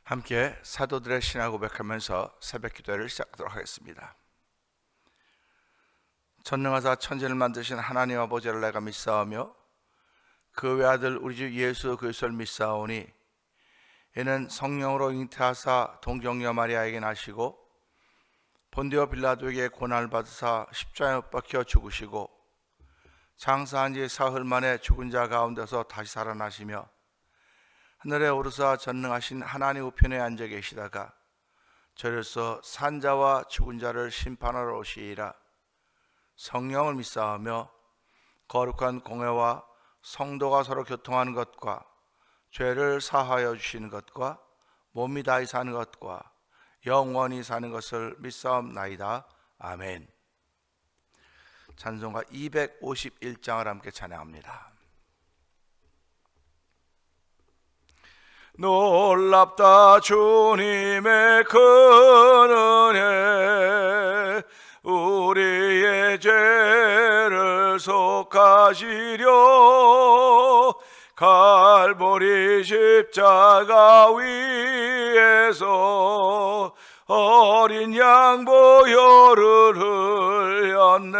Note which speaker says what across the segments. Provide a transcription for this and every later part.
Speaker 1: 함께 사도들의 신앙 고백하면서 새벽 기도회를 시작하도록 하겠습니다. 전능하사 천지를 만드신 하나님 아버지를 내가 믿사오며 그 외아들 우리 주 예수 그리스도를 믿사오니 이는 성령으로 잉태하사 동정녀 마리아에게 나시고 본디오 빌라도에게 고난을 받으사 십자가에 못 박혀 죽으시고 장사한 지 사흘 만에 죽은 자 가운데서 다시 살아나시며 하늘에 오르사 전능하신 하나님 우편에 앉아 계시다가 저리서 산자와 죽은 자를 심판하러 오시리라. 성령을 믿사오며 거룩한 공회와 성도가 서로 교통하는 것과 죄를 사하여 주시는 것과 몸이 다히 사는 것과 영원히 사는 것을 믿사옵나이다. 아멘. 찬송가 251장을 함께 찬양합니다. 놀랍다 주님의 큰 은혜, 우리의 죄를 속하시려 갈보리 십자가 위에서 어린 양 보혈을 흘렸네.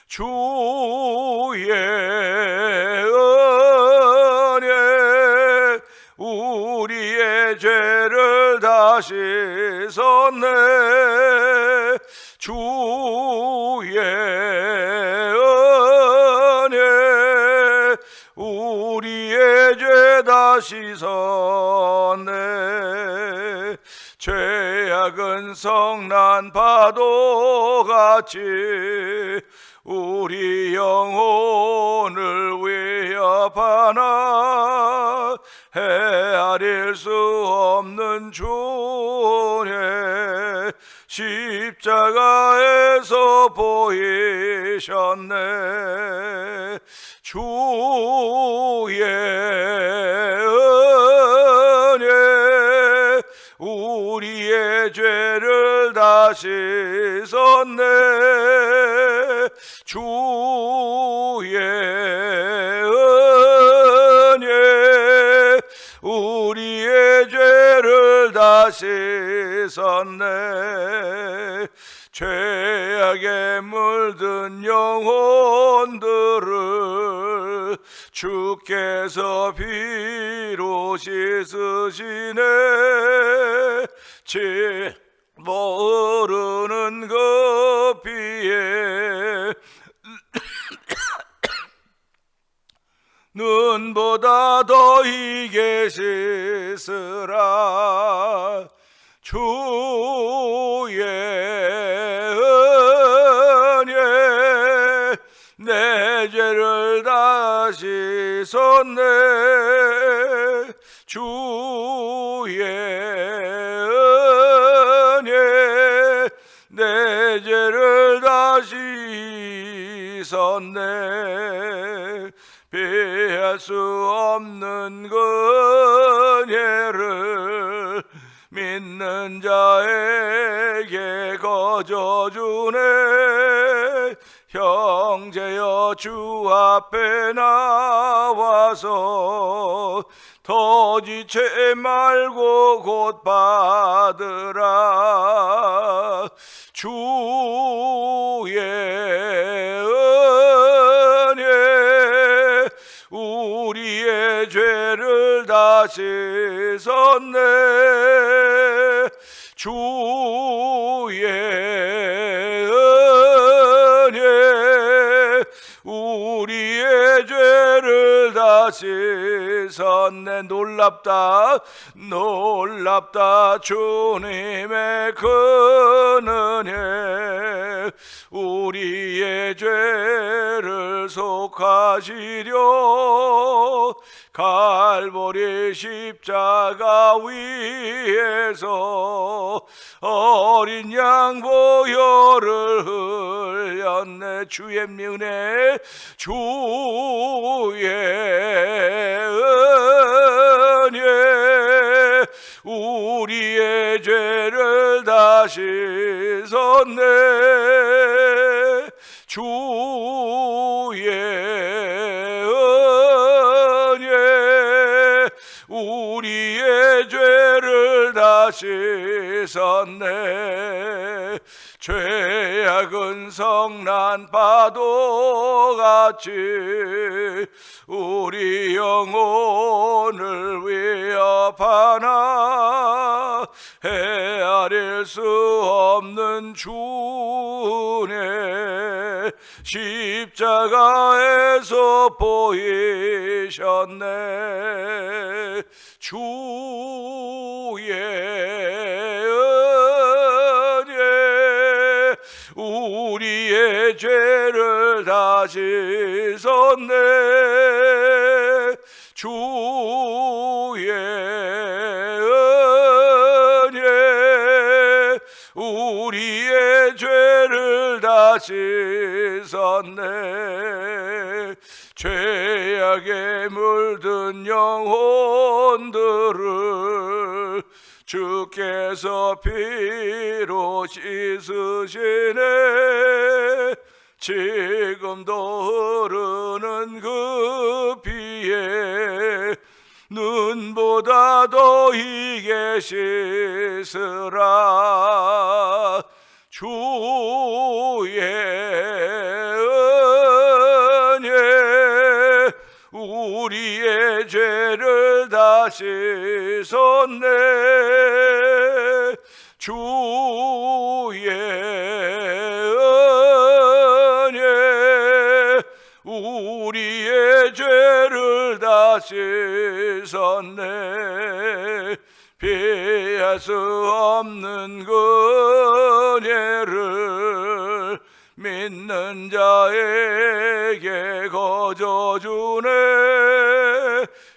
Speaker 1: 주의 은혜 우리의 죄를 다 씻었네. 주의 은혜 우리의 죄 다 씻었네. 죄악은 성난 파도같이 우리 영혼을 위협하나 헤아릴 수 없는 주의 십자가에서 보이셨네. 주의 은혜 우리의 죄를 다 씻었네. 주의 은혜 우리의 죄를 다 씻었네. 죄악에 물든 영혼들을 주께서 피로 씻으시네. 모르는 그 피에 눈보다 더이게 씻으라. 주의 은혜 내 죄를 다 씻었네. 주의 은혜 내 죄를 다 씻었네. 피할 수 없는 그 은혜를 믿는 자에게 거저주네. 형제여 주 앞에 나와서 더 지체 말고 곧 받으라. 주의 은혜 우리의 죄를 다 씻었네. 주의 은혜 우리의 죄를 다 씻었네. 놀랍다 놀랍다 주님의 큰 은혜 우리의 죄를 속하시려 갈보리 십자가 위에서 어린 양 보혈을 흘렸네. 주의 은혜 주의 은혜 우리의 죄를 다 씻었네. 주의 은혜 우리의 죄를 다 씻었네. 죄악은 성난 파도같이 우리 영혼을 위협하나 헤아릴 수 없는 주의 십자가에서 보이셨네. 주의 은혜 우리의 죄를 다 씻었네. 주의 은혜 우리의 죄를 다 씻었네. 죄악에 물든 영혼들을 주께서 피로 씻으시네. 지금도 흐르는 그 피에 눈보다 더 희게 씻으라. 주의 은혜 우리의 죄를 다 씻었네. 주의 은혜 우리의 죄를 다 씻었네. 피할 수 없는 그 은혜를 믿는 자에게 거저주네.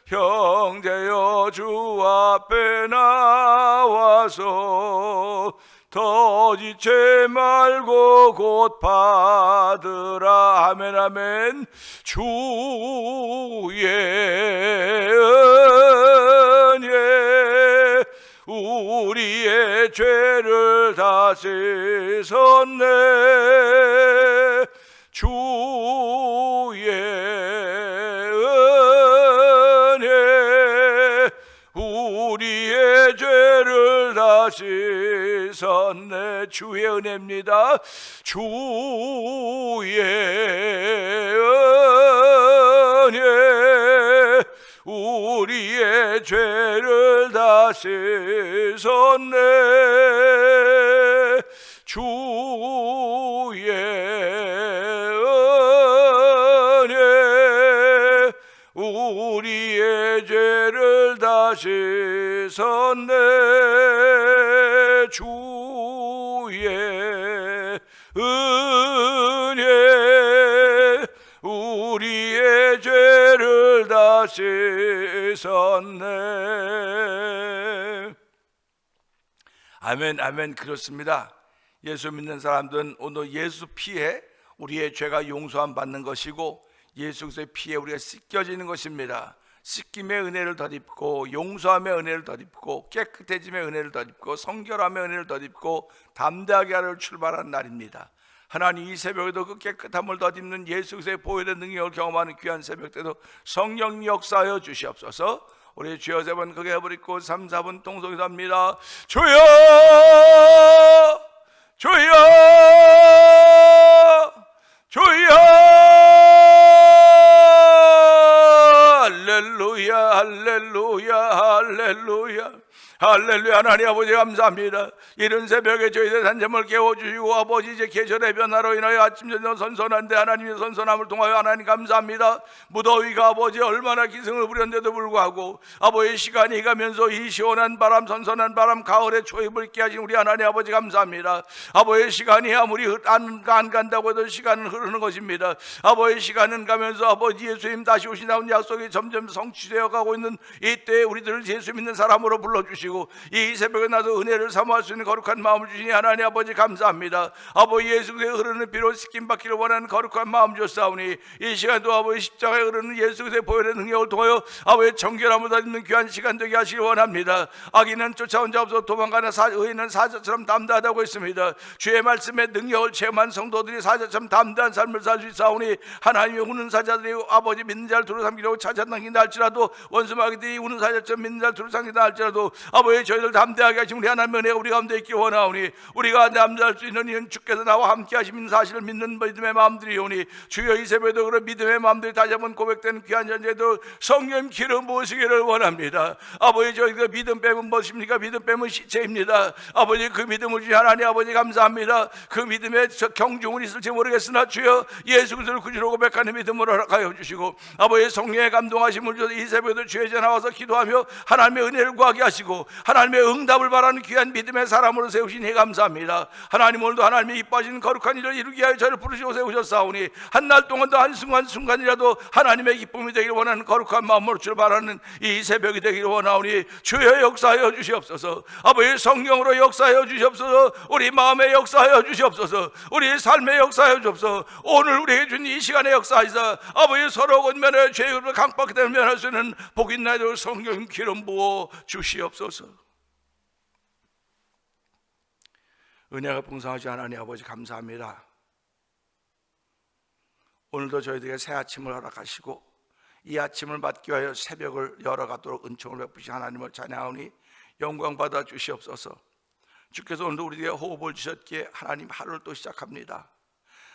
Speaker 1: 형제여 주 앞에 나와서 더 지체 말고 곧 받으라. 아멘 아멘. 주의 은혜 우리의 죄를 다 씻었네. 주의 은혜 우리의 죄를 다 씻었네. 주의 은혜입니다. 주의 은혜 우리의 죄를 다 씻었네. 주의 은혜 우리의 죄를 다 씻었네. 주의 은혜 우리의 죄를 다 씻었네. 아멘 아멘. 그렇습니다. 예수 믿는 사람들은 오늘 예수 피에 우리의 죄가 용서함 받는 것이고 예수 그리스도의 피에 우리가 씻겨지는 것입니다. 씻김의 은혜를 덧입고 용서함의 은혜를 덧입고 깨끗해짐의 은혜를 덧입고 성결함의 은혜를 덧입고 담대하게 하러 출발한 날입니다. 하나님 이 새벽에도 그 깨끗함을 덧입는 예수 그리스도의 보혈의 능력을 경험하는 귀한 새벽 때도 성령 역사하여 주시옵소서. 우리 주여 세 번 크게 해버리고 3, 4분 통성기도 합니다. 주여 주여 주여 할렐루야 할렐루야 할렐루야 할렐루야. 하나님 아버지 감사합니다. 이른 새벽에 저희들 산잠을 깨워주시고 아버지 이제 계절의 변화로 인하여 아침 저녁 선선한데 하나님의 선선함을 통하여 하나님 감사합니다. 무더위가 아버지 얼마나 기승을 부렸는데도 불구하고 아버지 시간이 가면서 이 시원한 바람 선선한 바람 가을의 초입을 있게 하신 우리 하나님 아버지 감사합니다. 아버지 시간이 아무리 안 간다고 해도 시간은 흐르는 것입니다. 아버지 시간은 가면서 아버지 예수님 다시 오신다는 약속이 점점 성취되어 가고 있는 이때에 우리들을 예수 믿는 사람으로 불러주시고 이 새벽에 나도 은혜를 사모할 수 있는 거룩한 마음을 주시니 하나님 아버지 감사합니다. 아버지 예수 그리스도의 흐르는 피로 씻김받기를 원하는 거룩한 마음 주사오니 이 시간도 아버지 십자가에 흐르는 예수 그리스도의 보혈의 능력을 통하여 아버지 정결함을 덧입는 귀한 시간 되게 하시기 원합니다. 악인은 쫓아온 자 없어 도망가는 의인은 사자처럼 담대하다고 했습니다. 주의 말씀의 능력을 체험한 성도들이 사자처럼 담대한 삶을 살 수 있사오니 하나님의 우는 사자들이 아버지 믿는 자를 두루 삼기려고 찾아당긴다 할지라도 할지라도 원수 마귀들이 우는 사자처럼 믿는 자를 두루 상기다 할지라도 아버지 저희들 담대하게 하시면 우리 하나님의 은혜가 우리 가운데 있기 원하오니 우리가 담대할 수 있는 이는 주께서 나와 함께 하시는 사실을 믿는 믿음의 마음들이오니 주여 이 새벽에도 그런 믿음의 마음들이 다시 한번 고백되는 귀한 전제도 성령 기름 부으시기를 원합니다. 아버지 저희가 믿음 빼면 무엇입니까? 믿음 빼면 시체입니다. 아버지 그 믿음을 주신 하나님 아버지 감사합니다. 그 믿음에 경중은 있을지 모르겠으나 주여 예수 그리스도를 구주로 고백하는 믿음으로 허락하여 주시고 아버지 성령의 감동하심을 주셔서 이 새벽에도 주의 전에 나와서 기도하며 하나님의 은혜를 구하게 하시고 하나님의 응답을 바라는 귀한 믿음의 사람으로 세우시니 감사합니다. 하나님 오늘도 하나님의 이뻐하신 거룩한 일을 이루게 하여 저를 부르시고 세우셨사오니 한 날 동안도 한순간순간이라도 하나님의 기쁨이 되기를 원하는 거룩한 마음으로 주를 바라는 이 새벽이 되기를 원하오니 주여 역사하여 주시옵소서. 아버지 성령으로 역사하여 주시옵소서. 우리 마음에 역사하여 주시옵소서. 우리 삶에 역사하여 주옵소서. 오늘 우리에게 준 이 시간에 역사하시사 아버지 서로 권면에 죄를 강박히 되면 면할 수 있는 복 있는 아이들 성령 기름 부어 주시옵소서. 은혜가 풍성하지 하나님 아버지 감사합니다. 오늘도 저희들에게 새 아침을 허락하시고 이 아침을 맞기 위하여 새벽을 열어가도록 은총을 베푸신 하나님을 찬양하오니 영광 받아 주시옵소서. 주께서 오늘도 우리에게 호흡을 주셨기에 하나님 하루를 또 시작합니다.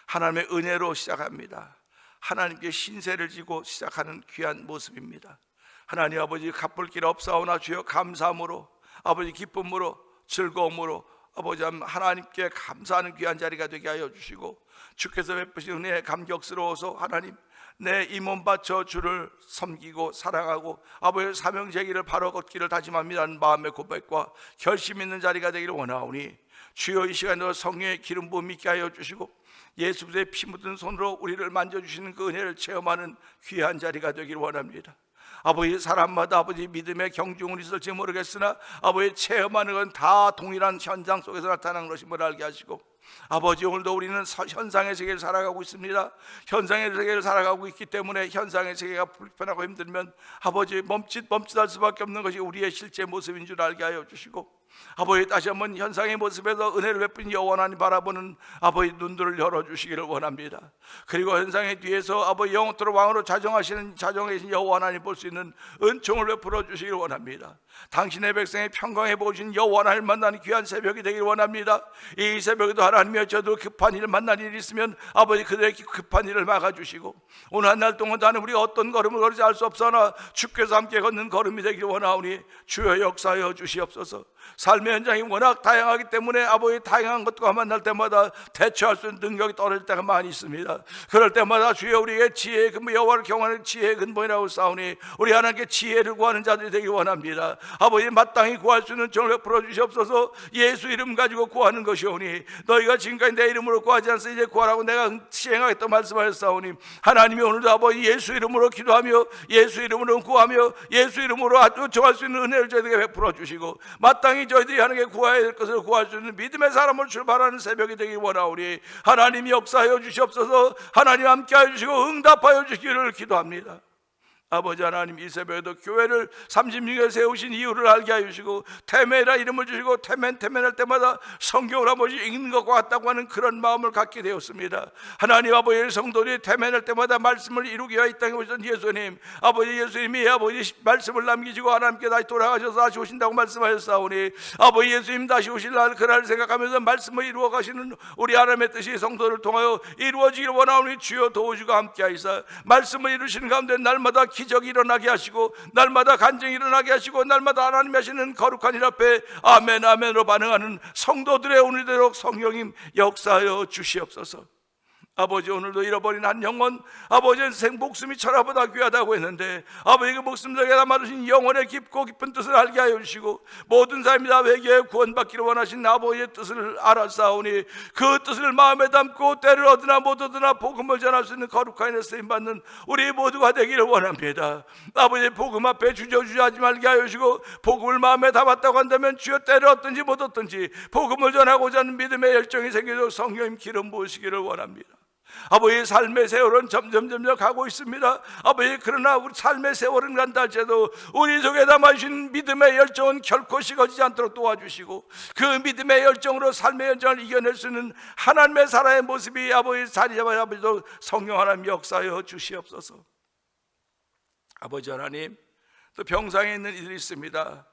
Speaker 1: 하나님의 은혜로 시작합니다. 하나님께 신세를 지고 시작하는 귀한 모습입니다. 하나님 아버지 갚을 길 없사오나 주여 감사함으로 아버지 기쁨으로 즐거움으로 아버지 하나님께 감사하는 귀한 자리가 되게 하여 주시고 주께서 베푸신 은혜에 감격스러워서 하나님 내 이 몸 바쳐 주를 섬기고 사랑하고 아버지의 사명제기를 바로 걷기를 다짐합니다는 마음의 고백과 결심 있는 자리가 되기를 원하오니 주여 이 시간에 성령의 기름 부음 있게 하여 주시고 예수 그리스도의 피 묻은 손으로 우리를 만져주시는 그 은혜를 체험하는 귀한 자리가 되기를 원합니다. 아버지 사람마다 아버지 믿음의 경중은 있을지 모르겠으나 아버지 체험하는 건 다 동일한 현장 속에서 나타나는 것임을 알게 하시고 아버지 오늘도 우리는 현상의 세계를 살아가고 있습니다. 현상의 세계를 살아가고 있기 때문에 현상의 세계가 불편하고 힘들면 아버지 멈칫할 수밖에 없는 것이 우리의 실제 모습인 줄 알게 하여 주시고 아버지 다시 한번 현상의 모습에서 은혜를 베푼 여호와 하나님 바라보는 아버지 눈들을 열어주시기를 원합니다. 그리고 현상의 뒤에서 아버지 영원토록 왕으로 자정하시는 자정하신 여호와 하나님 볼 수 있는 은총을 베풀어 주시기를 원합니다. 당신의 백성의 평강해 보신 여호와 하나님 만나는 귀한 새벽이 되기를 원합니다. 이 새벽에도 하나님이여 저도 급한 일을 만날 일이 있으면 아버지 그들의 급한 일을 막아주시고 오늘 한 날 동안 나는 우리가 어떤 걸음을 걸을지 알 수 없으나 주께서 함께 걷는 걸음이 되기를 원하오니 주여 역사하여 주시옵소서. 삶의 현장이 워낙 다양하기 때문에 아버지 다양한 것과 만날 때마다 대처할 수 있는 능력이 떨어질 때가 많이 있습니다. 그럴 때마다 주여 우리에게 지혜의 근본 여호와를 경외하는 지혜의 근본이라고 싸우니 우리 하나님께 지혜를 구하는 자들이 되기 원합니다. 아버지 마땅히 구할 수 있는 정을 베풀어 주시옵소서. 예수 이름 가지고 구하는 것이오니 너희가 지금까지 내 이름으로 구하지 않소 이제 구하라고 내가 시행하겠다 말씀하셨사오니 하나님이 오늘도 아버지 예수 이름으로 기도하며 예수 이름으로 구하며 예수 이름으로 아주 정할 수 있는 은혜를 저희에게 베풀어 주시고 마땅히 저희들이 하나님께 구해야 될 것을 구할 수 있는 믿음의 사람을 출발하는 새벽이 되기 원하오니 하나님이 역사하여 주시옵소서. 하나님 함께하여 주시고 응답하여 주시기를 기도합니다. 아버지 하나님 이 새벽에도 교회를 36에 세우신 이유를 알게 하여 주시고 테멘이라 이름을 주시고 테멘할 때마다 성경을 아버지 읽는 것과 같다고 하는 그런 마음을 갖게 되었습니다. 하나님 아버지 성도들이 테멘할 때마다 말씀을 이루게 하여 이 땅에 오신 예수님 아버지 예수님이 아버지 말씀을 남기시고 하나님께 다시 돌아가셔서 다시 오신다고 말씀하셨사오니 아버지 예수님 다시 오실 날 그날을 생각하면서 말씀을 이루어 가시는 우리 하나님의 뜻이 성도를 통하여 이루어지기를 원하오니 주여 도우시고 함께하시사 말씀을 이루시는 가운데 날마다 기적이 일어나게 하시고 날마다 간증이 일어나게 하시고 날마다 하나님이 하시는 거룩한 일 앞에 아멘 아멘으로 반응하는 성도들의 오늘대로 성령님 역사하여 주시옵소서. 아버지 오늘도 잃어버린 한 영혼 아버지는 목숨이 천하보다 귀하다고 했는데 아버지 그 목숨 속에 담아두신 영혼의 깊고 깊은 뜻을 알게 하여 주시고 모든 사람이 다 회개에 구원받기를 원하신 아버지의 뜻을 알았사오니 그 뜻을 마음에 담고 때를 얻으나 못 얻으나 복음을 전할 수 있는 거룩한 일에 쓰임받는 우리 모두가 되기를 원합니다. 아버지 복음 앞에 주저주저하지 말게 하여 주시고 복음을 마음에 담았다고 한다면 주여 때를 얻든지 못 얻든지 복음을 전하고자 하는 믿음의 열정이 생기도록 성령님 기름 부으시기를 원합니다. 아버지의 삶의 세월은 점점 가고 있습니다. 아버지 그러나 우리 삶의 세월은 간다 할지라도 우리 속에 담아주신 믿음의 열정은 결코 식어지지 않도록 도와주시고 그 믿음의 열정으로 삶의 열정을 이겨낼 수 있는 하나님의 사랑의 모습이 아버지 자리 잡아 아버지도 성령 하나님 역사하여 주시옵소서. 아버지 하나님, 또 병상에 있는 이들이 있습니다.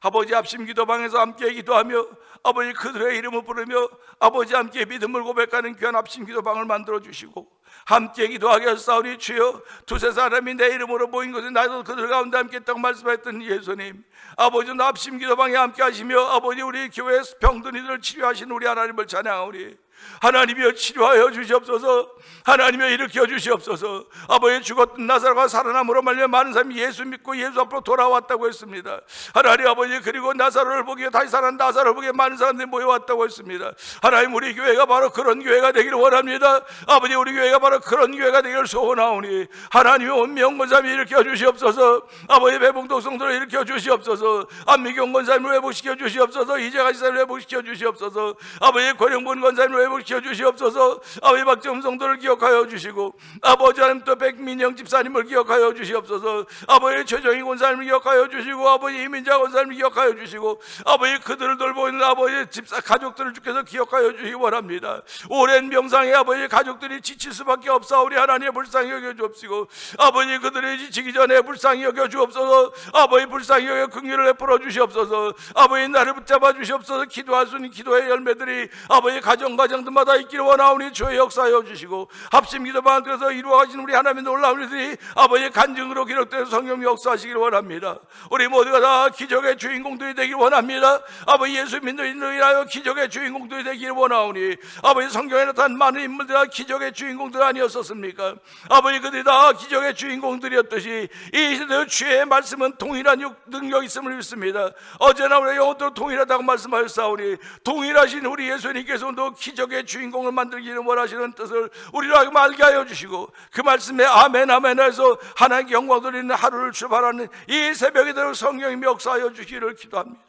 Speaker 1: 아버지 합심 기도방에서 함께 기도하며 아버지 그들의 이름을 부르며 아버지 함께 믿음을 고백하는 귀한 합심 기도방을 만들어 주시고 함께 기도하게 하사오니 주여, 두세 사람이 내 이름으로 모인 것은 나도 그들 가운데 함께 있다고 말씀하셨던 예수님, 아버지 합심 기도방에 함께 하시며 아버지 우리 교회 병든 이들을 치료하시는 우리 하나님을 찬양하오니 하나님이여 치료하여 주시옵소서. 하나님이여 일으켜 주시옵소서. 아버지 죽었던 나사로가 살아남으로 말미암아 많은 사람이 예수 믿고 예수 앞으로 돌아왔다고 했습니다. 하나님 아버지, 그리고 나사로를 보기에 다시 살아난 나사로를 보기에 많은 사람들이 모여왔다고 했습니다. 하나님, 우리 교회가 바로 그런 교회가 되기를 원합니다. 아버지, 우리 교회가 바로 그런 교회가 되기를 소원하오니 하나님의 온명 권사님이 일으켜 주시옵소서. 아버지 배봉독 성도를 일으켜 주시옵소서. 안미경 권사님을 회복시켜 주시옵소서. 이재가 지사를 회복시켜 주시옵소서. 아버지 권영본 권사님을 회복시켜 주시옵소서. 아버지 박정음 성도를 기억하여 주시고 아버지 하나님 또 백민영 집사님을 기억하여 주시옵소서. 아버지 최정희 권사님을 기억하여 주시고 아버지 이민자 권사님을 기억하여 주시고 아버지 그들을 돌보고 있는 아버지 집사 가족들을 주께서 기억하여 주시기 원합니다. 오랜 병상에 아버지 가족들이 지칠 수밖에 없사오니 하나님의 불쌍히 여겨 주옵시고 아버지 그들이 지치기 전에 불쌍히 여겨 주옵소서. 아버지 불쌍히 여겨 긍휼을 베풀어 주시옵소서. 아버지 나를 붙잡아 주시옵소서. 기도할 수 있는 기도의 열매들이 아버지 가정마다 있기를 원하오니 주의 역사하여 주시고 합심 기도방 안에서 이루어가신 우리 하나님의 놀라운 일들이 아버지의 간증으로 기록된 성령 역사하시기를 원합니다. 우리 모두가 다 기적의 주인공들이 되기를 원합니다. 아버지 예수 믿는 이들을 인하여 기적의 주인공들이 되기를 원하오니 아버지 성경에 나타난 많은 인물들이 다 기적의 주인공들 아니었었습니까? 아버지 그들이 다 기적의 주인공들이었듯이 이 시대의 주의 말씀은 동일한 능력이 있음을 믿습니다. 어제나 우리 영혼도 동일하다고 말씀하셨사오니 동일하신 우리 예수님께서도 기적의 주인공을 만들기를 원하시는 뜻을 우리로 하여금 알게 하여 주시고 그 말씀에 아멘 아멘 해서 하나님께 영광 돌리는 하루를 출발하는 이 새벽에 들 성령이 역사하여 주시기를 기도합니다.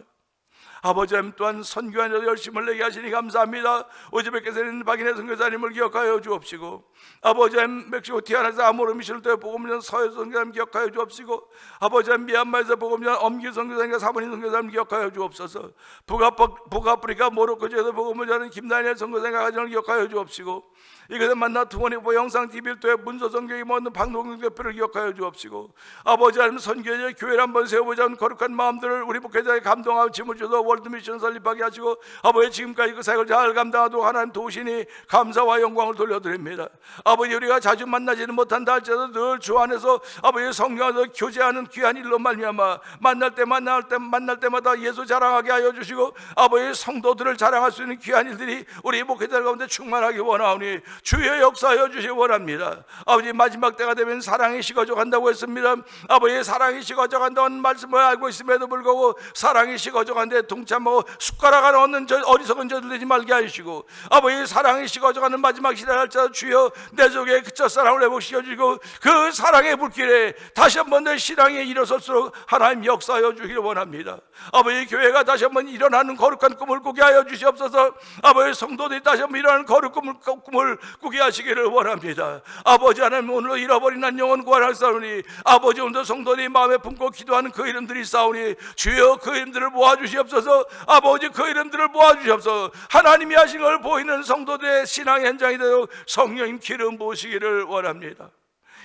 Speaker 1: 아버지 하나님 또한 선교하는 열심을 내게 하시니 감사합니다. 오즈베키스타인 박인혜 선교사님을 기억하여 주옵시고 아버지 하나님 멕시코 티아나에서 아모르 미션을 통해 복음전 서해 선교사님 기억하여 주옵시고 아버지 하나님 미얀마에서 복음전 엄기 선교사님과 사모님 선교사님 기억하여 주옵소서. 북아프리카 모로코주에서 복음을 전하는 김다니엘 선교사님과 가정을 기억하여 주옵시고 이것을 만나 투원이고 영상 TV를 통해 문서 성경이 먹는 박노경 대표를 기억하여 주옵시고 아버지 하나님 선교의 교회를 한번 세워보자는 거룩한 마음들을 우리 목회자에 감동하고 짐을 주셔서 월드미션 설립하게 하시고 아버지 지금까지 그 사역을 잘 감당하도록 하나님 도우시니 감사와 영광을 돌려드립니다. 아버지 우리가 자주 만나지는 못한다 할지라도 늘 주 안에서 아버지 성령 안에서 교제하는 귀한 일로 말미암아 만날 때마다 예수 자랑하게 하여 주시고 아버지 성도들을 자랑할 수 있는 귀한 일들이 우리 목회자 가운데 충만하기 원하오니 주의 역사하여 주시기 원합니다. 아버지 마지막 때가 되면 사랑이 식어져 간다고 했습니다. 아버지 사랑이 식어져 간다는 말씀을 알고 있음에도 불구하고 사랑이 식어져 간데 동참하고 숟가락 하나 얻는 어리석은 저들 되지 말게 하시고 아버지 사랑이 식어져 가는 마지막 시대를 할지라도 주여 내 속에 그 첫사랑을 회복시켜 주시고 그 사랑의 불길에 다시 한번 내 신앙에 일어설수록 하나님 역사하여 주기를 원합니다. 아버지 교회가 다시 한번 일어나는 거룩한 꿈을 꾸게 하여 주시옵소서. 아버지 성도들이 다시 한번 일어나는 거룩한 꿈을 꾸게 하시기를 원합니다. 아버지 하나님 오늘로 잃어버린 한 영혼 구원할 사오니 아버지 오늘도 성도들이 마음에 품고 기도하는 그 이름들이 싸우니 주여 그 이름들을 모아주시옵소서. 아버지 그 이름들을 모아주시옵소서. 하나님이 하신 걸 보이는 성도들의 신앙의 현장이 되도록 성령님 기름 부으시기를 원합니다.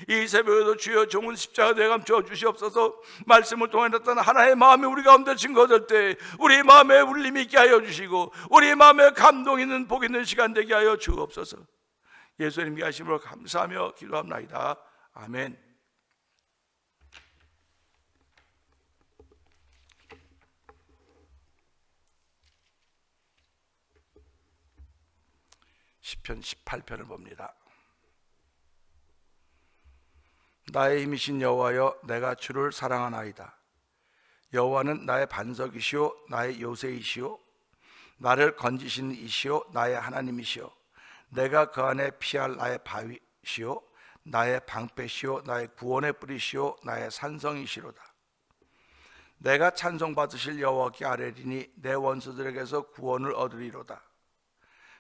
Speaker 1: 이 새벽에도 주여 종은 십자가 되어 감춰 주시옵소서. 말씀을 통해 나타난 하나의 마음이 우리 가운데 증거될 때 우리 마음에 울림이 있게 하여 주시고 우리 마음에 감동 있는 복 있는 시간 되게 하여 주옵소서. 예수님께 하심으로 감사하며 기도합나이다. 아멘. 시편 18편을 봅니다. 나의 힘이신 여호와여 내가 주를 사랑하나이다. 여호와는 나의 반석이시오 나의 요새이시오 나를 건지신 이시오 나의 하나님이시오 내가 그 안에 피할 나의 바위시오 나의 방패시오 나의 구원의 뿌리시오 나의 산성이시로다. 내가 찬송받으실 여호와께 아뢰리니 내 원수들에게서 구원을 얻으리로다.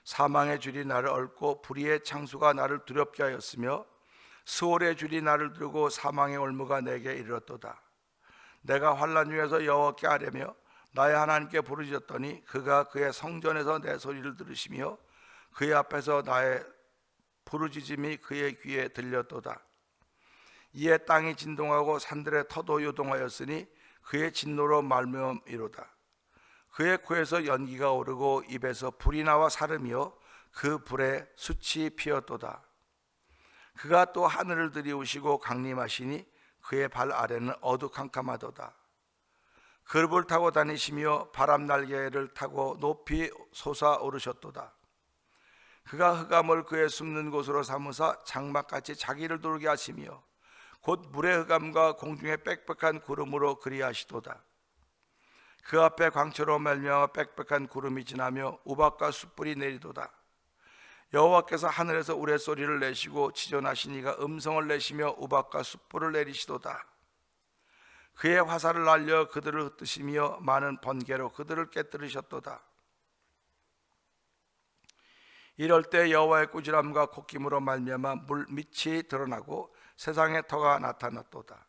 Speaker 1: 사망의 줄이 나를 얽고 불의의 창수가 나를 두렵게 하였으며 스올의 줄이 나를 두르고 사망의 올무가 내게 이르렀도다. 내가 환난 중에서 여호와께 아뢰며 나의 하나님께 부르짖었더니 그가 그의 성전에서 내 소리를 들으시며 그의 앞에서 나의 부르짖음이 그의 귀에 들렸도다. 이에 땅이 진동하고 산들의 터도 요동하였으니 그의 진노로 말미암이로다. 그의 코에서 연기가 오르고 입에서 불이 나와 사름이요 그 불에 숯이 피었도다. 그가 또 하늘을 들이우시고 강림하시니 그의 발 아래는 어두캄캄하도다. 그룹을 타고 다니시며 바람 날개를 타고 높이 솟아오르셨도다. 그가 흑암을 그의 숨는 곳으로 삼으사 장막같이 자기를 돌게 하시며 곧 물의 흑암과 공중의 빽빽한 구름으로 그리하시도다. 그 앞에 광채로 말미암아 빽빽한 구름이 지나며 우박과 숯불이 내리도다. 여호와께서 하늘에서 우레소리를 내시고 지존하시니가 음성을 내시며 우박과 숯불을 내리시도다. 그의 화살을 날려 그들을 흩으시며 많은 번개로 그들을 깨뜨리셨도다. 이럴 때 여호와의 꾸지람과 콧김으로 말미암아 물 밑이 드러나고 세상의 터가 나타났도다.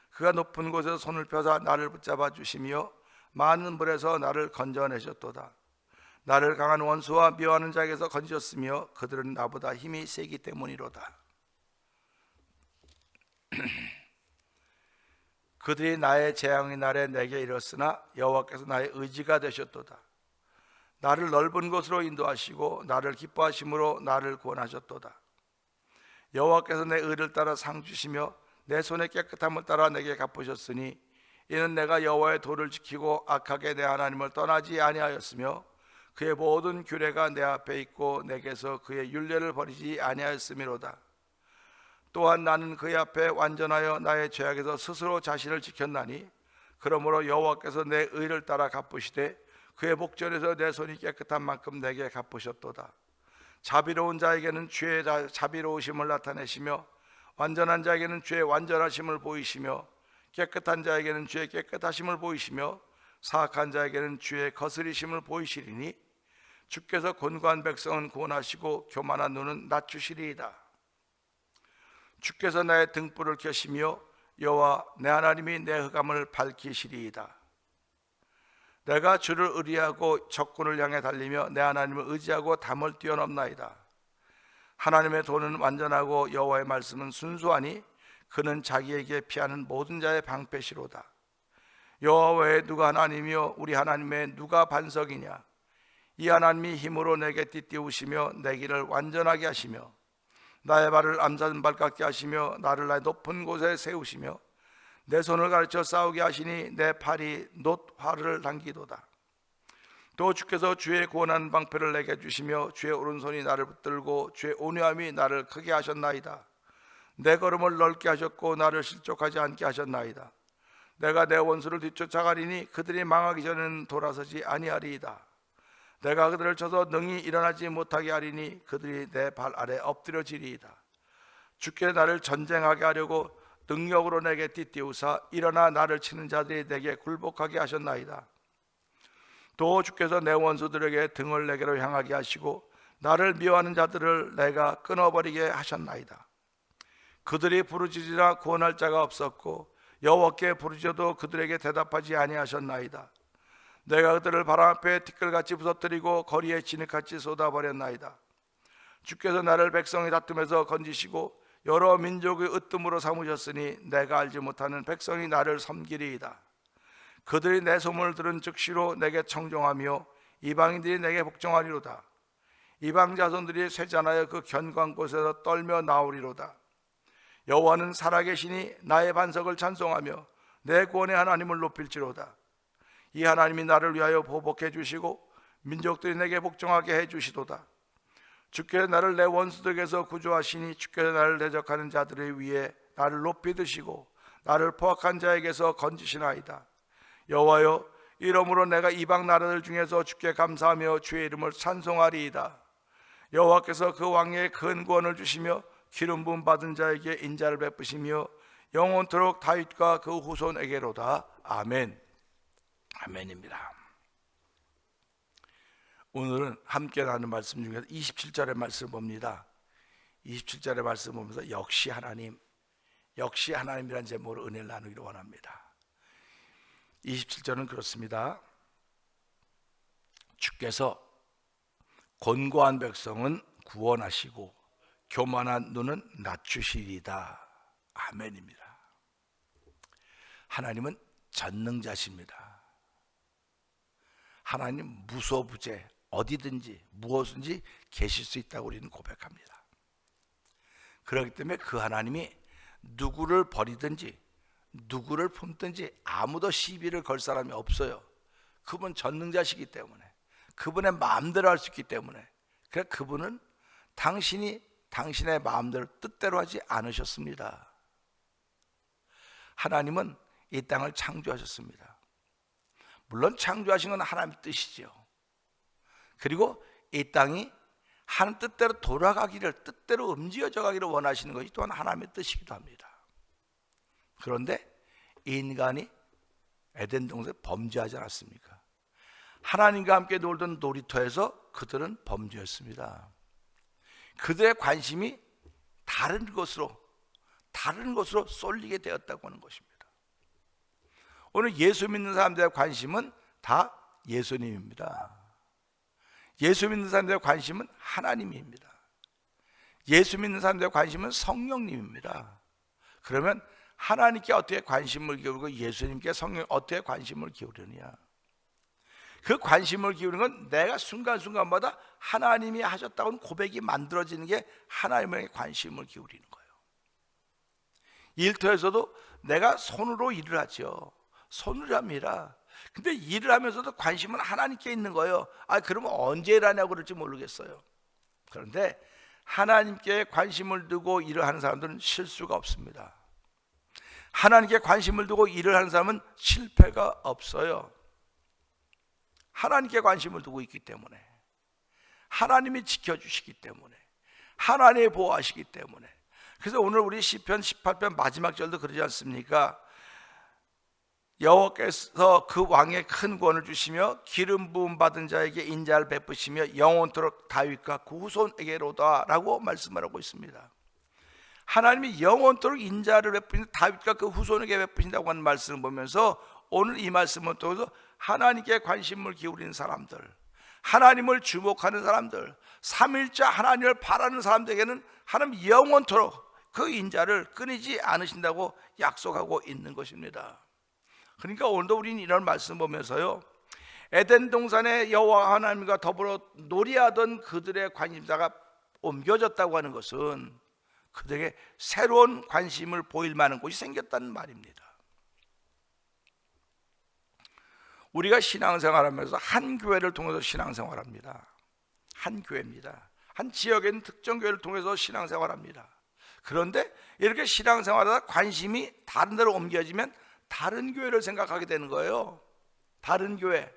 Speaker 1: 그가 높은 곳에서 손을 펴사 나를 붙잡아 주시며 많은 물에서 나를 건져내셨도다. 나를 강한 원수와 미워하는 자에게서 건지셨으며 그들은 나보다 힘이 세기 때문이로다. 그들이 나의 재앙의 날에 내게 이르렀으나 여호와께서 나의 의지가 되셨도다. 나를 넓은 곳으로 인도하시고 나를 기뻐하심으로 나를 구원하셨도다. 여호와께서 내 의를 따라 상 주시며 내 손의 깨끗함을 따라 내게 갚으셨으니 이는 내가 여호와의 도를 지키고 악하게 내 하나님을 떠나지 아니하였으며 그의 모든 규례가 내 앞에 있고 내게서 그의 율례를 버리지 아니하였음이로다. 또한 나는 그의 앞에 완전하여 나의 죄악에서 스스로 자신을 지켰나니 그러므로 여호와께서 내 의를 따라 갚으시되 그의 목전에서 내 손이 깨끗한 만큼 내게 갚으셨도다. 자비로운 자에게는 주의 자비로우심을 나타내시며 완전한 자에게는 주의 완전하심을 보이시며 깨끗한 자에게는 주의 깨끗하심을 보이시며 사악한 자에게는 주의 거스리심을 보이시리니 주께서 곤고한 백성은 구원하시고 교만한 눈은 낮추시리이다. 주께서 나의 등불을 켜시며 여호와 내 하나님이 내 흑암을 밝히시리이다. 내가 주를 의리하고 적군을 향해 달리며 내 하나님을 의지하고 담을 뛰어넘나이다. 하나님의 도는 완전하고 여호와의 말씀은 순수하니 그는 자기에게 피하는 모든 자의 방패시로다. 여호와 외에 누가 하나님이요 우리 하나님의 누가 반석이냐. 이 하나님이 힘으로 내게 띠띠우시며 내 길을 완전하게 하시며 나의 발을 암사발 같게 하시며 나를 나의 높은 곳에 세우시며 내 손을 가르쳐 싸우게 하시니 내 팔이 놋화를 당기도다. 또 주께서 주의 구원하는 방패를 내게 주시며 주의 오른손이 나를 붙들고 주의 온유함이 나를 크게 하셨나이다. 내 걸음을 넓게 하셨고 나를 실족하지 않게 하셨나이다. 내가 내 원수를 뒤쫓아가리니 그들이 망하기 전에는 돌아서지 아니하리이다. 내가 그들을 쳐서 능히 일어나지 못하게 하리니 그들이 내 발 아래 엎드려지리이다. 주께서 나를 전쟁하게 하려고 능력으로 내게 띠띠우사 일어나 나를 치는 자들이 내게 굴복하게 하셨나이다. 또 주께서 내 원수들에게 등을 내게로 향하게 하시고 나를 미워하는 자들을 내가 끊어버리게 하셨나이다. 그들이 부르짖으나 구원할 자가 없었고 여호와께 부르짖어도 그들에게 대답하지 아니하셨나이다. 내가 그들을 바람 앞에 티끌같이 부서뜨리고 거리에 진흙같이 쏟아버렸나이다. 주께서 나를 백성의 다툼에서 건지시고 여러 민족의 으뜸으로 삼으셨으니 내가 알지 못하는 백성이 나를 섬기리이다. 그들이 내 소문을 들은 즉시로 내게 청종하며 이방인들이 내게 복종하리로다. 이방 자손들이 쇠잔하여 그 견고한 곳에서 떨며 나오리로다. 여호와는 살아계시니 나의 반석을 찬송하며 내 구원의 하나님을 높일지로다. 이 하나님이 나를 위하여 보복해 주시고 민족들이 내게 복종하게 해 주시도다. 주께서 나를 내 원수들에게서 구조하시니 주께서 나를 대적하는 자들을 위해 나를 높이 드시고 나를 포악한 자에게서 건지시나이다. 여호와여, 이러므로 내가 이방 나라들 중에서 주께 감사하며 주의 이름을 찬송하리이다. 여호와께서 그 왕에게 큰 구원을 주시며 기름 부음 받은 자에게 인자를 베푸시며 영원토록 다윗과 그 후손에게로다. 아멘. 아멘입니다. 오늘은 함께 나누는 말씀 중에서 27절의 말씀을 봅니다. 27절의 말씀을 보면서 역시 하나님이라는 제목으로 은혜를 나누기를 원합니다. 27절은 그렇습니다. 주께서 곤고한 백성은 구원하시고 교만한 눈은 낮추시리다. 아멘입니다. 하나님은 전능자십니다. 하나님 무소부재, 어디든지 무엇든지 계실 수 있다고 우리는 고백합니다. 그렇기 때문에 그 하나님이 누구를 버리든지 누구를 품든지 아무도 시비를 걸 사람이 없어요. 그분 전능자시기 때문에, 그분의 마음대로 할 수 있기 때문에, 그래서 그분은 당신이 당신의 마음대로 뜻대로 하지 않으셨습니다. 하나님은 이 땅을 창조하셨습니다. 물론 창조하신 건 하나님의 뜻이죠. 그리고 이 땅이 하나님 뜻대로 돌아가기를, 뜻대로 움직여져 가기를 원하시는 것이 또한 하나님의 뜻이기도 합니다. 그런데 인간이 에덴 동산에 범죄하지 않았습니까? 하나님과 함께 놀던 놀이터에서 그들은 범죄했습니다. 그들의 관심이 다른 것으로 쏠리게 되었다고 하는 것입니다. 오늘 예수 믿는 사람들의 관심은 다 예수님입니다. 예수 믿는 사람들의 관심은 하나님입니다. 예수 믿는 사람들의 관심은 성령님입니다. 그러면 하나님께 어떻게 관심을 기울이고 예수님께 성령 어떻게 관심을 기울이느냐? 그 관심을 기울이는 건 내가 순간순간마다 하나님이 하셨다고는 고백이 만들어지는 게 하나님의 관심을 기울이는 거예요. 일터에서도 내가 손으로 일을 하죠. 손으로 합니다. 근데 일을 하면서도 관심은 하나님께 있는 거예요. 그러면 언제 일하냐고 그럴지 모르겠어요. 그런데 하나님께 관심을 두고 일을 하는 사람들은 실수가 없습니다. 하나님께 관심을 두고 일을 하는 사람은 실패가 없어요. 하나님께 관심을 두고 있기 때문에, 하나님이 지켜주시기 때문에, 하나님이 보호하시기 때문에. 그래서 오늘 우리 시편 18편 마지막 절도 그러지 않습니까? 여호와께서 그 왕의 큰 구원을 주시며 기름 부음 받은 자에게 인자를 베푸시며 영원토록 다윗과 그 후손에게로다 라고 말씀을 하고 있습니다. 하나님이 영원토록 인자를 베푸신 다윗과 그 후손에게 베푸신다고 하는 말씀을 보면서 오늘 이 말씀을 통해서 하나님께 관심을 기울이는 사람들, 하나님을 주목하는 사람들, 삼일자 하나님을 바라는 사람들에게는 하나님 영원토록 그 인자를 끊이지 않으신다고 약속하고 있는 것입니다. 그러니까 오늘도 우리는 이런 말씀 보면서요, 에덴 동산에 여호와 하나님과 더불어 놀이하던 그들의 관심사가 옮겨졌다고 하는 것은 그들에게 새로운 관심을 보일 만한 곳이 생겼다는 말입니다. 우리가 신앙생활하면서 한 교회를 통해서 신앙생활합니다. 한 교회입니다. 한 지역에 있는 특정 교회를 통해서 신앙생활합니다. 그런데 이렇게 신앙생활하다 관심이 다른 데로 옮겨지면 다른 교회를 생각하게 되는 거예요. 다른 교회.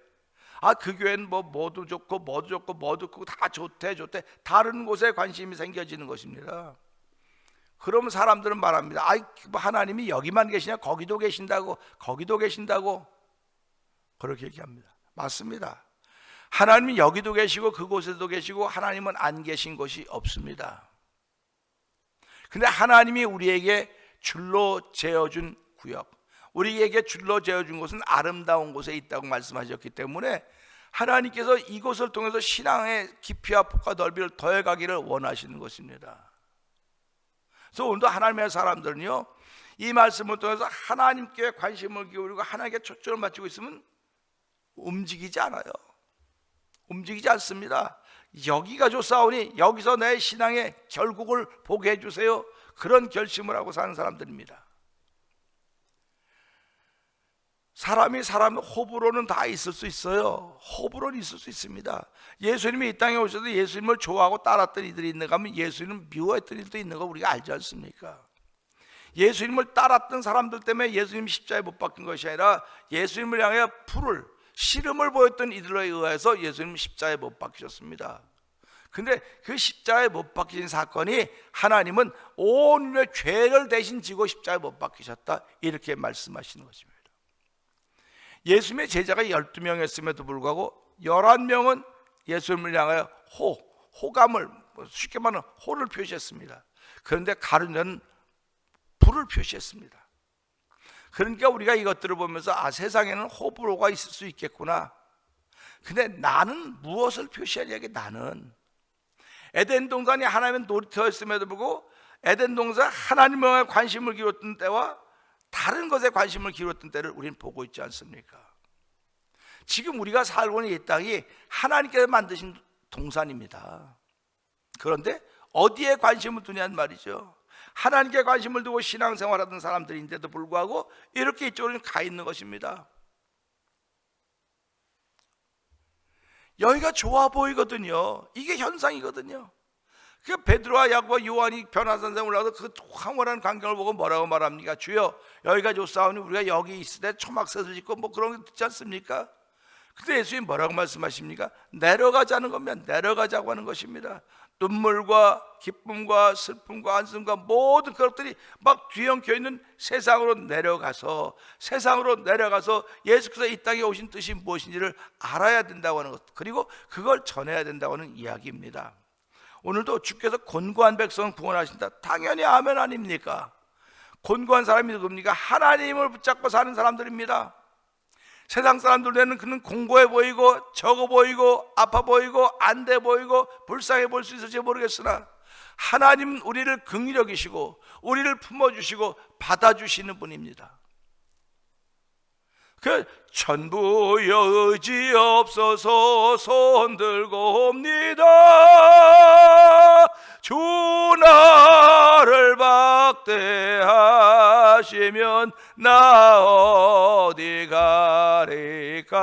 Speaker 1: 그 교회는 뭐도 좋고 뭐도 좋고 뭐도 좋고 다 좋대. 다른 곳에 관심이 생겨지는 것입니다. 그러면 사람들은 말합니다. 하나님이 여기만 계시냐? 거기도 계신다고. 그렇게 얘기합니다. 맞습니다. 하나님이 여기도 계시고 그곳에도 계시고 하나님은 안 계신 곳이 없습니다. 근데 하나님이 우리에게 줄로 재어준 구역, 우리에게 줄로 재어준 곳은 아름다운 곳에 있다고 말씀하셨기 때문에 하나님께서 이곳을 통해서 신앙의 깊이와 폭과 넓이를 더해가기를 원하시는 것입니다. 그래서 오늘도 하나님의 사람들은요, 이 말씀을 통해서 하나님께 관심을 기울이고 하나님께 초점을 맞추고 있으면 움직이지 않아요. 움직이지 않습니다. 여기가 좋사오니 여기서 내 신앙의 결국을 보게 해주세요. 그런 결심을 하고 사는 사람들입니다. 사람이 호불호는 다 있을 수 있어요. 호불호는 있을 수 있습니다. 예수님이 이 땅에 오셔서 예수님을 좋아하고 따랐던 이들이 있는가 하면 예수님을 미워했던 이들도 있는 거 우리가 알지 않습니까? 예수님을 따랐던 사람들 때문에 예수님 십자가에 못 박힌 것이 아니라 예수님을 향해 씨름을 보였던 이들에 의해서 예수님 십자가에 못 박히셨습니다. 근데 그 십자가에 못 박히신 사건이 하나님은 온 인류의 죄를 대신 지고 십자가에 못 박히셨다, 이렇게 말씀하시는 것입니다. 예수님의 제자가 12명이었음에도 불구하고 11명은 예수님을 향하여 호감을, 쉽게 말하면 호를 표시했습니다. 그런데 가룟유다는 불을 표시했습니다. 그러니까 우리가 이것들을 보면서 세상에는 호불호가 있을 수 있겠구나. 근데 나는 무엇을 표시하냐게, 나는 에덴 동산이 하나님의 놀이터였음에도 불구하고 에덴 동산 하나님에 관심을 기울였던 때와 다른 것에 관심을 기울였던 때를 우리는 보고 있지 않습니까? 지금 우리가 살고 있는 이 땅이 하나님께서 만드신 동산입니다. 그런데 어디에 관심을 두냐는 말이죠. 하나님께 관심을 두고 신앙생활하던 사람들인데도 불구하고 이렇게 이쪽으로 가 있는 것입니다. 여기가 좋아 보이거든요. 이게 현상이거든요. 그 베드로와 야고보와 요한이 변화산에 올라가서 그 황홀한 광경을 보고 뭐라고 말합니까? 주여, 여기가 좋사오니 우리가 여기 있을 때 초막셋을 짓고 뭐 그런 거 듣지 않습니까? 근데 예수님 뭐라고 말씀하십니까? 내려가자는 겁니다. 내려가자고 하는 것입니다. 눈물과 기쁨과 슬픔과 안심과 모든 것들이 막 뒤엉켜 있는 세상으로 내려가서 예수께서 이 땅에 오신 뜻이 무엇인지를 알아야 된다고 하는 것, 그리고 그걸 전해야 된다고 하는 이야기입니다. 오늘도 주께서 곤고한 백성을 구원하신다. 당연히 아멘 아닙니까? 곤고한 사람이 누굽니까? 하나님을 붙잡고 사는 사람들입니다. 세상 사람들에는 그는 공고해 보이고 적어 보이고 아파 보이고 안 돼 보이고 불쌍해 보일 수 있을지 모르겠으나 하나님은 우리를 긍휼히 여기시고 우리를 품어주시고 받아주시는 분입니다. 그 전부 여지 없어서 손들고 옵니다. 주 나를 박대하시면 나 어디 가리까.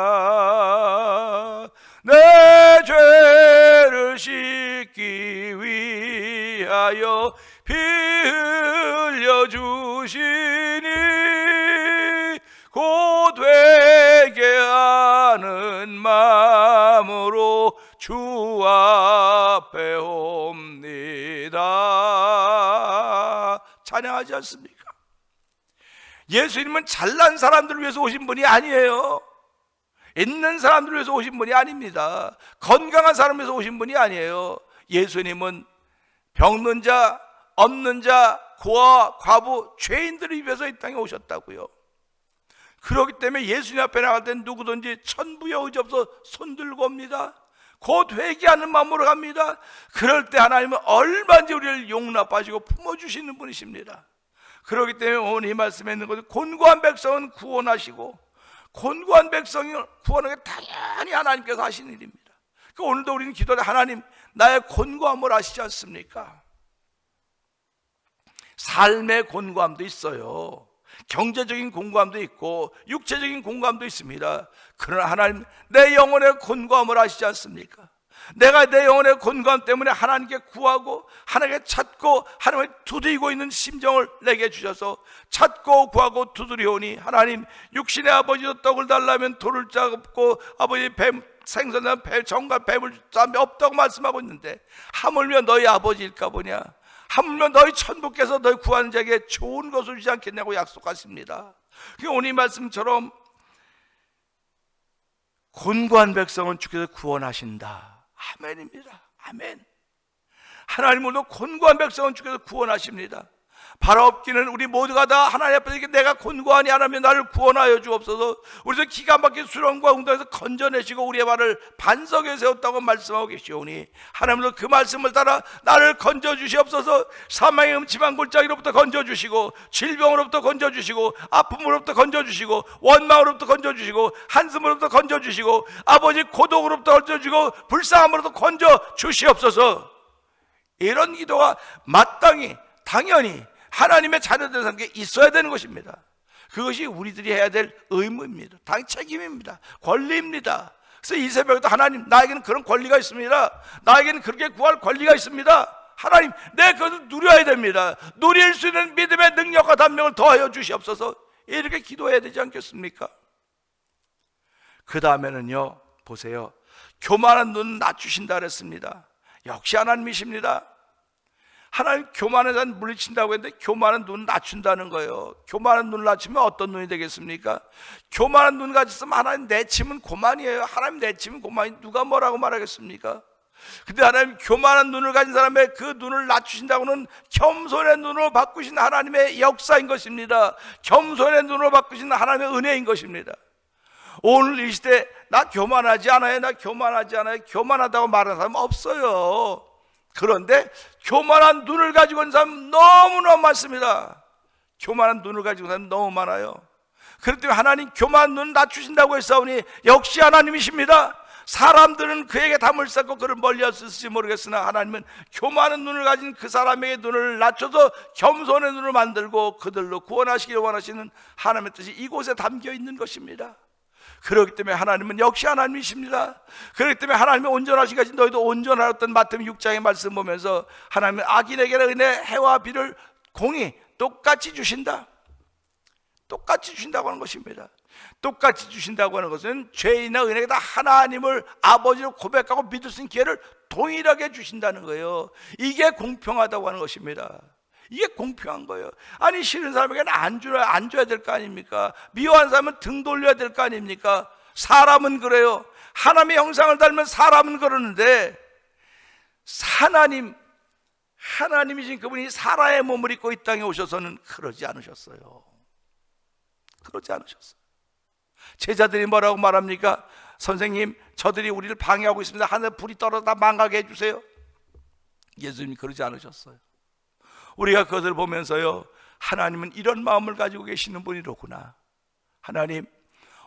Speaker 1: 내 죄를 씻기 위하여 피 흘려 주시니 곧 회개하는 마음으로 주 앞에 옵니다. 찬양하지 않습니까? 예수님은 잘난 사람들을 위해서 오신 분이 아니에요. 있는 사람들을 위해서 오신 분이 아닙니다. 건강한 사람을 위해서 오신 분이 아니에요. 예수님은 병든 자, 없는 자, 고아, 과부, 죄인들을 위해서 이 땅에 오셨다고요. 그렇기 때문에 예수님 앞에 나갈 때 누구든지 천부여 의지 없어 손들고 옵니다. 곧 회개하는 마음으로 갑니다. 그럴 때 하나님은 얼마든지 우리를 용납하시고 품어주시는 분이십니다. 그렇기 때문에 오늘 이 말씀에 있는 것은 곤고한 백성은 구원하시고 곤고한 백성을 구원하는 게 당연히 하나님께서 하시는 일입니다. 그러니까 오늘도 우리는 기도할 때 하나님 나의 곤고함을 아시지 않습니까? 삶의 곤고함도 있어요. 경제적인 곤고함도 있고 육체적인 곤고함도 있습니다. 그러나 하나님 내 영혼의 곤고함을 아시지 않습니까? 내가 내 영혼의 곤고함 때문에 하나님께 구하고 하나님께 찾고 하나님을 두드리고 있는 심정을 내게 주셔서 찾고 구하고 두드리오니 하나님 육신의 아버지도 떡을 달라면 돌을 잡고 아버지 생선이나 정갈 뱀을 잡으면 없다고 말씀하고 있는데 하물며 너희 아버지일까 보냐? 하물며 너희 천부께서 너희 구하는 자에게 좋은 것을 주지 않겠냐고 약속하십니다. 오늘 이 말씀처럼 곤고한 백성은 주께서 구원하신다. 아멘입니다. 아멘. 하나님으로 곤고한 백성은 주께서 구원하십니다. 바라옵기는 우리 모두가 다 하나님 앞에 내가 곤고하니 하나님 나를 구원하여 주옵소서. 우리도 기가 막힌 수렁과 웅덩이에서 건져내시고 우리의 발을 반석에 세웠다고 말씀하고 계시오니 하나님도 그 말씀을 따라 나를 건져주시옵소서. 사망의 음침한 골짜기로부터 건져주시고 질병으로부터 건져주시고 아픔으로부터 건져주시고 원망으로부터 건져주시고 한숨으로부터 건져주시고 아버지 고독으로부터 건져주시고 불쌍함으로부터 건져주시옵소서. 이런 기도가 마땅히 당연히 하나님의 자녀들 삶에 있어야 되는 것입니다. 그것이 우리들이 해야 될 의무입니다. 당연히 책임입니다. 권리입니다. 그래서 이 새벽에도 하나님 나에게는 그런 권리가 있습니다. 나에게는 그렇게 구할 권리가 있습니다. 하나님 내 그것을 누려야 됩니다. 누릴 수 있는 믿음의 능력과 단명을 더하여 주시옵소서. 이렇게 기도해야 되지 않겠습니까? 그 다음에는요 보세요. 교만한 눈 낮추신다 그랬습니다. 역시 하나님이십니다. 하나님 교만한 자는 물리친다고 했는데 교만한 눈을 낮춘다는 거예요. 교만한 눈을 낮추면 어떤 눈이 되겠습니까? 교만한 눈 가졌으면 하나님 내치면 고만이에요. 하나님 내치면 고만이 누가 뭐라고 말하겠습니까? 근데 하나님 교만한 눈을 가진 사람의 그 눈을 낮추신다고는 겸손의 눈으로 바꾸신 하나님의 역사인 것입니다. 겸손의 눈으로 바꾸신 하나님의 은혜인 것입니다. 오늘 이 시대 나 교만하지 않아요. 나 교만하지 않아요. 교만하다고 말하는 사람 없어요. 그런데 교만한 눈을 가지고 있는 사람 너무너무 많습니다. 교만한 눈을 가지고 있는 사람 너무 많아요. 그렇기 때문에 하나님 교만한 눈을 낮추신다고 했사오니 역시 하나님이십니다. 사람들은 그에게 담을 쌓고 그를 멀리하실지 모르겠으나 하나님은 교만한 눈을 가진 그 사람에게 눈을 낮춰서 겸손의 눈을 만들고 그들로 구원하시기를 원하시는 하나님의 뜻이 이곳에 담겨 있는 것입니다. 그렇기 때문에 하나님은 역시 하나님이십니다. 그렇기 때문에 하나님이 온전하시기까지 너희도 온전하였던 마태복음 6장의 말씀 보면서 하나님은 악인에게는 은혜, 해와 비를 공히 똑같이 주신다. 똑같이 주신다고 하는 것입니다. 똑같이 주신다고 하는 것은 죄인이나 은혜가 다 하나님을 아버지로 고백하고 믿을 수 있는 기회를 동일하게 주신다는 거예요. 이게 공평하다고 하는 것입니다. 이게 공평한 거예요. 아니 싫은 사람에게는 안 줘야 될 거 아닙니까? 미워한 사람은 등 돌려야 될 거 아닙니까? 사람은 그래요. 하나님의 형상을 닮은 사람은 그러는데 하나님이신 그분이 사람의 몸을 입고 이 땅에 오셔서는 그러지 않으셨어요. 그러지 않으셨어요. 제자들이 뭐라고 말합니까? 선생님, 저들이 우리를 방해하고 있습니다. 하늘 불이 떨어져 다 망하게 해주세요. 예수님이 그러지 않으셨어요. 우리가 그것을 보면서요, 하나님은 이런 마음을 가지고 계시는 분이로구나. 하나님,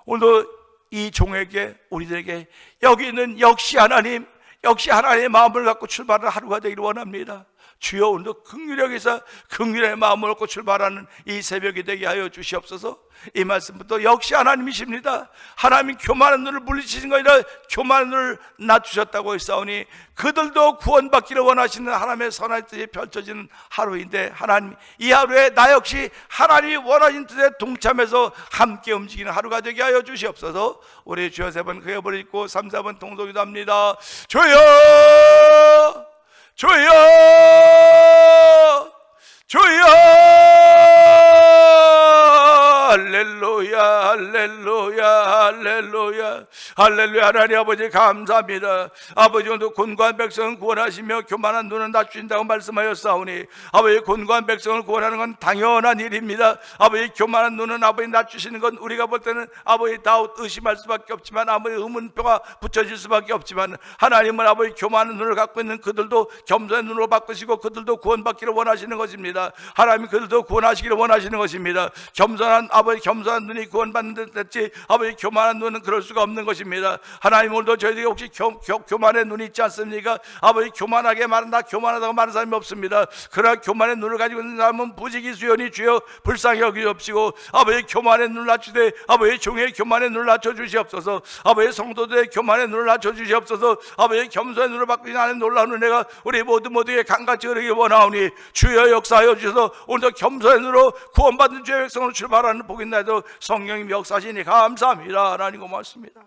Speaker 1: 오늘도 이 종에게, 우리들에게 여기 있는 역시 하나님의 마음을 갖고 출발하는 하루가 되기를 원합니다. 주여, 오늘도 긍휼하게서 긍휼의 마음을 갖고 출발하는 이 새벽이 되게 하여 주시옵소서. 이 말씀부터 역시 하나님이십니다. 하나님이 교만한 눈을 물리치신 거 아니라 교만한 눈을 낮추셨다고 했사오니 그들도 구원받기를 원하시는 하나님의 선한 뜻이 펼쳐지는 하루인데, 하나님, 이 하루에 나 역시 하나님이 원하신 뜻에 동참해서 함께 움직이는 하루가 되게 하여 주시옵소서. 우리 주여 세 번 크게 부르고 3, 4번 동성기도 합니다. 주여, 주여, 주여, 할렐루야, 할렐루야, 할렐루야, 할렐루야. 하나님 아버지 감사합니다. 아버지, 오늘 곤고한 백성을 구원하시며 교만한 눈을 낮추신다고 말씀하였사오니 아버지, 곤고한 백성을 구원하는 건 당연한 일입니다. 아버지, 교만한 눈은 아버지 낮추시는 건 우리가 볼 때는 아버지 다 의심할 수밖에 없지만, 아버지 의문표가 붙여질 수밖에 없지만, 하나님은 아버지 교만한 눈을 갖고 있는 그들도 겸손의 눈으로 바꾸시고 그들도 구원받기를 원하시는 것입니다. 하나님, 그들도 구원하시기를 원하시는 것입니다. 겸손한 눈이 구원받는 듯했지 아버지 교만한 눈은 그럴 수가 없는 것입니다. 하나님, 오늘도 저희들이 혹시 교만의 눈이 있지 않습니까? 아버지, 교만하게 말한다, 교만하다고 말하는 사람이 없습니다. 그러나 교만의 눈을 가지고 있는 사람은 부지기수연히 주여 불쌍히 여기옵시고 아버지 교만의 눈을 낮추되 아버지 종의 교만의 눈을 낮춰주시옵소서. 아버지 성도들의 교만의 눈을 낮춰주시옵소서. 아버지 겸손의 눈을 바꾸신 하나님 놀라운 은혜가 우리 모두에게 강같이 흐르기 원하오니 주여 역사하여 주셔서 오늘도 겸손의 눈으로 구원받는 죄의 백성으로 출발하는 복인 날도 성령님 역사하시니 감사합니다. 하나님 고맙습니다.